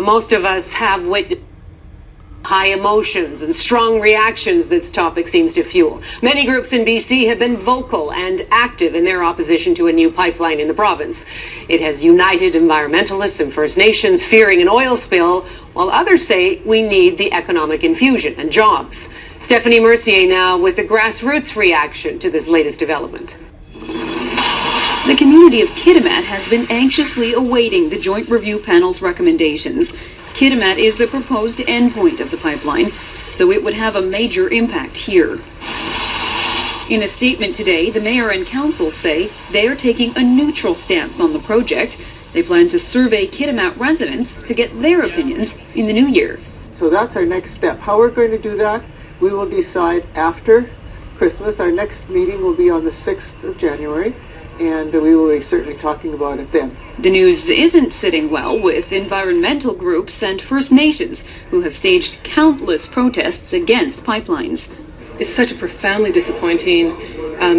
Most of us have witnessed high emotions and strong reactions this topic seems to fuel. Many groups in BC have been vocal and active in their opposition to a new pipeline in the province. It has united environmentalists and First Nations fearing an oil spill, while others say we need the economic infusion and jobs. Stephanie Mercier now with the grassroots reaction to this latest development. The community of Kitimat has been anxiously awaiting the Joint Review Panel's recommendations. Kitimat is the proposed endpoint of the pipeline, so it would have a major impact here. In a statement today, the mayor and council say they are taking a neutral stance on the project. They plan to survey Kitimat residents to get their opinions in the new year. So that's our next step. How we're going to do that, we will decide after Christmas. Our next meeting will be on the 6th of January. And we will be certainly talking about it then. The news isn't sitting well with environmental groups and First Nations who have staged countless protests against pipelines. It's such a profoundly disappointing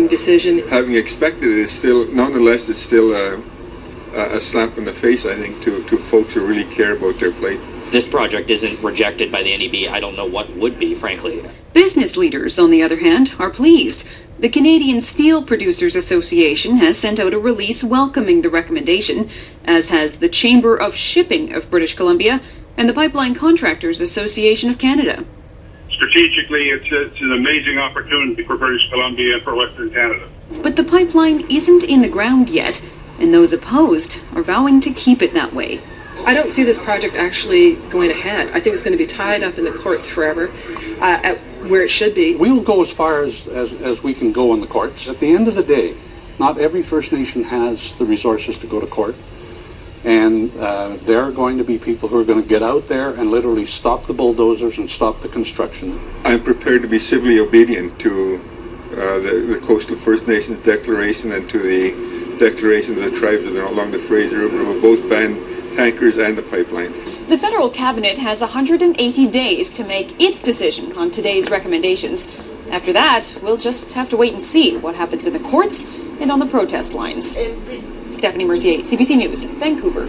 decision. Having expected it is still, nonetheless, it's still a slap in the face, I think, to folks who really care about their plight. If this project isn't rejected by the NEB, I don't know what would be, frankly. Business leaders, on the other hand, are pleased. The Canadian Steel Producers Association has sent out a release welcoming the recommendation, as has the Chamber of Shipping of British Columbia and the Pipeline Contractors Association of Canada. Strategically, it's an amazing opportunity for British Columbia and for Western Canada. But the pipeline isn't in the ground yet, and those opposed are vowing to keep it that way. I don't see this project actually going ahead. I think it's going to be tied up in the courts forever, at where it should be. We'll go as far as we can go in the courts. At the end of the day, not every First Nation has the resources to go to court. And there are going to be people who are going to get out there and literally stop the bulldozers and stop the construction. I'm prepared to be civilly obedient to the Coastal First Nations Declaration and to the declaration of the tribes along the Fraser River who both ban tankers and the pipeline. The federal cabinet has 180 days to make its decision on today's recommendations. After that, we'll just have to wait and see what happens in the courts and on the protest lines. Stephanie Mercier, CBC News, Vancouver.